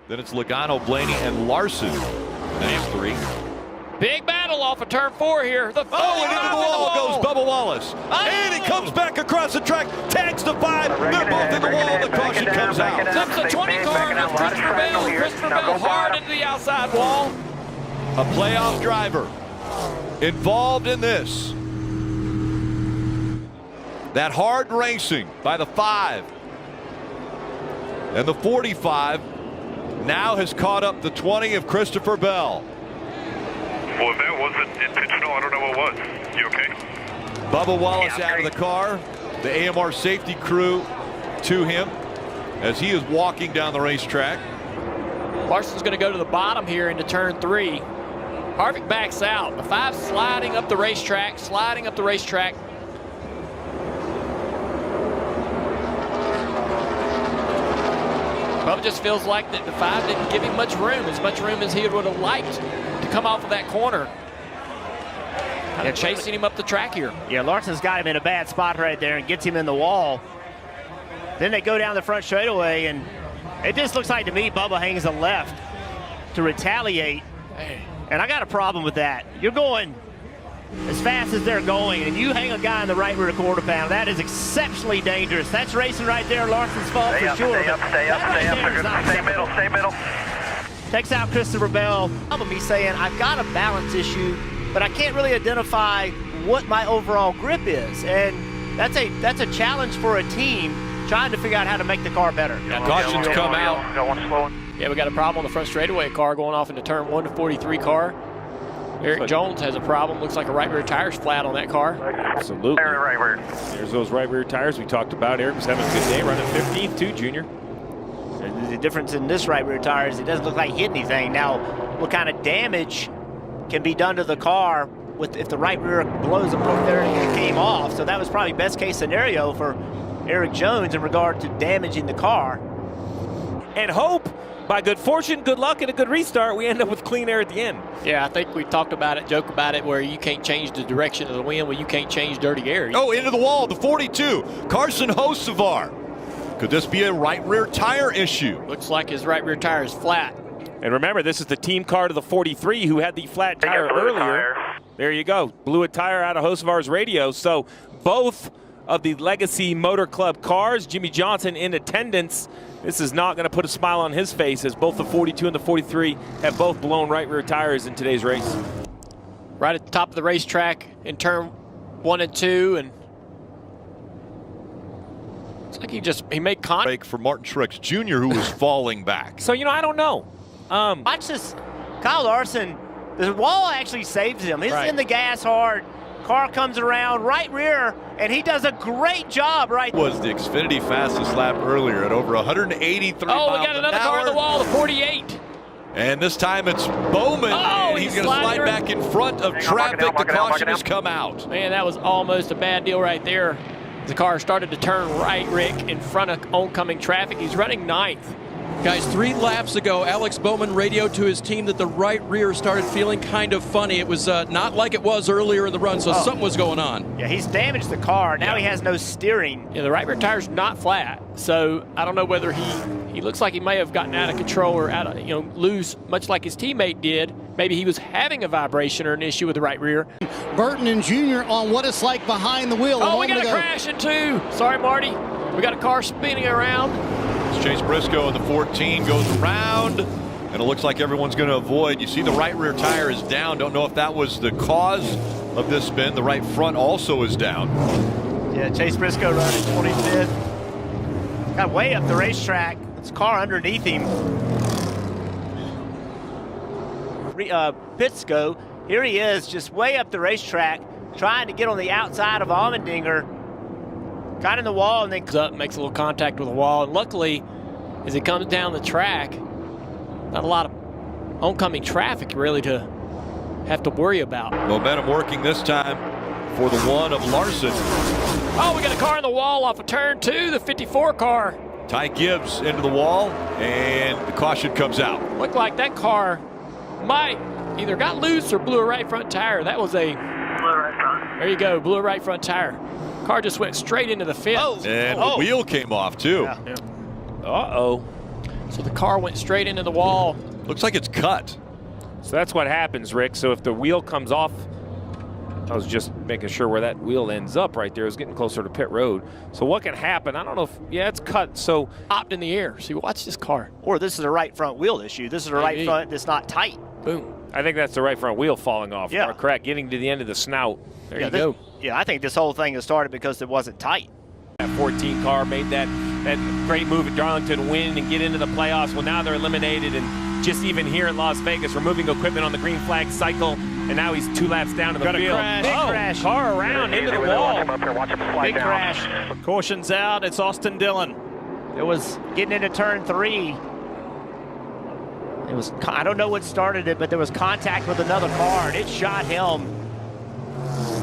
Then it's Logano, Blaney, and Larson. That's 3. Big battle off of turn 4 here. And into the wall goes Bubba Wallace. And he comes back across the track, tags the 5. They're both in the wall. The caution comes out. Tips the 20 car with Christopher Bell. Christopher Bell hard into the outside wall. A playoff driver involved in this. That hard racing by the 5. And the 45 now has caught up the 20 of Christopher Bell. Well, if that wasn't intentional, I don't know what was. You okay? Bubba Wallace out of the car. The AMR safety crew to him as he is walking down the racetrack. Larson's going to go to the bottom here into turn 3. Harvick backs out. The 5 sliding up the racetrack, Bubba just feels like that the 5 didn't give him much room as he would have liked to come off of that corner. Kind of chasing him up the track here. Yeah, Larson's got him in a bad spot right there and gets him in the wall. Then they go down the front straightaway, and it just looks like to me Bubba hangs a left to retaliate. And I got a problem with that. You're going as fast as they're going, and you hang a guy in the right rear quarter pound. That is exceptionally dangerous. That's racing right there. Larson's fault for sure. Stay middle. Takes out Christopher Bell. I'm gonna be saying I've got a balance issue, but I can't really identify what my overall grip is, and that's a challenge for a team trying to figure out how to make the car better. Cautions come out. Yeah, we got a problem on the front straightaway car going off into turn 1 to 43 car. Eric Jones has a problem. Looks like a right rear tire's flat on that car. Absolutely. There's those right rear tires we talked about. Eric was having a good day running 15th too, Junior. The difference in this right rear tire is it doesn't look like he hit anything. Now, what kind of damage can be done to the car if the right rear blows up over there and it came off? So that was probably best case scenario for Eric Jones in regard to damaging the car. And hope, by good fortune, good luck, and a good restart, we end up with clean air at the end. Yeah, I think we talked about it, joke about it, where you can't change the direction of the wind, well, you can't change dirty air. Oh, into the wall, the 42, Carson Hocevar. Could this be a right rear tire issue? Looks like his right rear tire is flat. And remember, this is the team car to the 43 who had the flat tire earlier. There you go, blew a tire out of Hocevar's radio. So both of the Legacy Motor Club cars, Jimmy Johnson in attendance. This is not going to put a smile on his face as both the 42 and the 43 have both blown right rear tires in today's race. Right at the top of the racetrack in turn 1 and 2, and it's like he made contact for Martin Truex Jr., who was falling back. So, I don't know. Watch this. Kyle Larson, the wall actually saves him. He's in the gas hard. Car comes around, right rear, and he does a great job Was the Xfinity fastest lap earlier at over 183 miles an hour. Oh, we got another car on the wall, the 48. And this time it's Bowman, and he's going to slide back in front of traffic. The caution has come out. Man, that was almost a bad deal right there. The car started to turn right, Rick, in front of oncoming traffic. He's running 9th. Guys, 3 laps ago, Alex Bowman radioed to his team that the right rear started feeling kind of funny. It was not like it was earlier in the run, so something was going on. Yeah, he's damaged the car. Now he has no steering. Yeah, the right rear tire's not flat, so I don't know whether he looks like he may have gotten out of control or out of, loose, much like his teammate did. Maybe he was having a vibration or an issue with the right rear. Burton and Jr. on what it's like behind the wheel. Oh, we got a crash in 2. Sorry, Marty. We got a car spinning around. Chase Briscoe in the 14 goes around, and it looks like everyone's going to avoid. You see the right rear tire is down. Don't know if that was the cause of this spin. The right front also is down. Yeah, Chase Briscoe running 25th. Got way up the racetrack. This car underneath him. Briscoe, here he is, just way up the racetrack, trying to get on the outside of Allmendinger. Got in the wall and then comes up, makes a little contact with the wall, and luckily, as he comes down the track, not a lot of oncoming traffic really to have to worry about. Momentum working this time for the 1 of Larson. Oh, we got a car in the wall off of turn 2, the 54 car. Ty Gibbs into the wall, and the caution comes out. Looked like that car might either got loose or blew a right front tire. That was a, there you go, blew a right front tire. Car just went straight into the fence. And the wheel came off too. Uh-oh. So the car went straight into the wall. Looks like it's cut. So that's what happens, Rick. So if the wheel comes off, I was just making sure where that wheel ends up right there. It was getting closer to pit road. So what can happen? I don't know if, yeah, it's cut. So Popped in the air. See, watch this car. Or this is a right front wheel issue. This is a right front that's not tight. Boom. I think that's the right front wheel falling off. Yeah. Or correct, getting to the end of the snout. There you go. Yeah, I think this whole thing has started because it wasn't tight. That 14 car made that great move at Darlington to win and get into the playoffs. Well, now they're eliminated, and just even here at Las Vegas, removing equipment on the green flag cycle, and now he's 2 laps down to the field. Crash. Big crash. Car around into the wall. Big crash. Caution's out. It's Austin Dillon. It was getting into turn 3. It was, I don't know what started it, but there was contact with another car, and it shot him.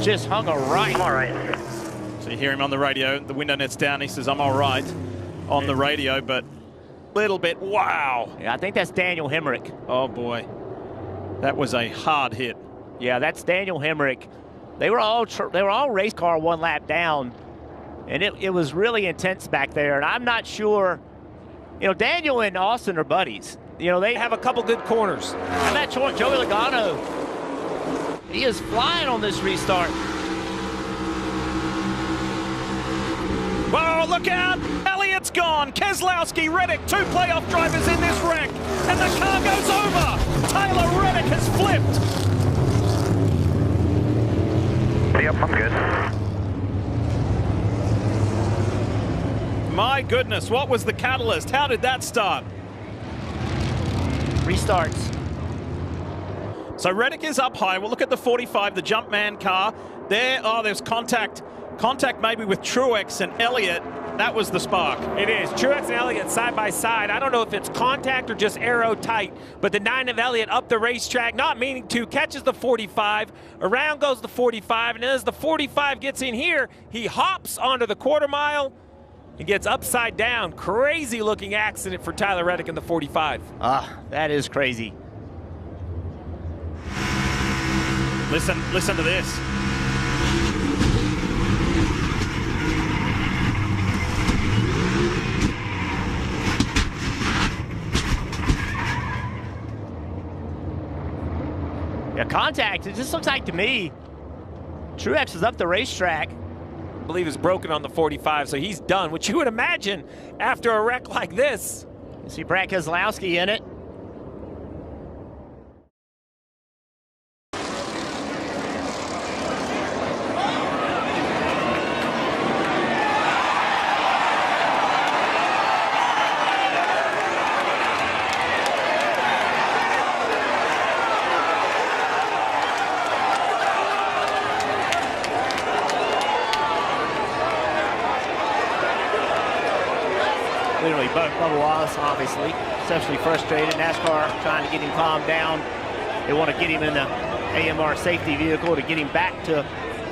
Just hung a right. I'm all right. So you hear him on the radio. The window net's down. He says, I'm all right on the radio, but little bit, wow. Yeah, I think that's Daniel Hemrick. Oh, boy. That was a hard hit. Yeah, that's Daniel Hemrick. They were all race car 1 lap down, and it was really intense back there. And I'm not sure, you know, Daniel and Austin are buddies. You know, they Have a couple good corners. And that Joey Logano, he is flying on this restart. Whoa, look out! Elliott's gone. Keselowski, Reddick, 2 playoff drivers in this wreck. And the car goes over. Tyler Reddick has flipped. Yep, I'm good. My goodness, what was the catalyst? How did that start? Restarts. So Reddick is up high. We'll look at the 45, the Jumpman car. There, oh, there's contact. Contact maybe with Truex and Elliott. That was the spark. It is. Truex and Elliott side by side. I don't know if it's contact or just aero tight, but the 9 of Elliott up the racetrack, not meaning to, catches the 45. Around goes the 45, and as the 45 gets in here, he hops onto the quarter mile and gets upside down. Crazy looking accident for Tyler Reddick in the 45. That is crazy. Listen to this. Yeah, contact. It just looks like to me, Truex is up the racetrack. I believe is broken on the 45, so he's done, which you would imagine after a wreck like this. You see Brad Keselowski in it. Clearly, Bubba Wallace, obviously, exceptionally frustrated. NASCAR trying to get him calmed down. They want to get him in the AMR safety vehicle to get him back to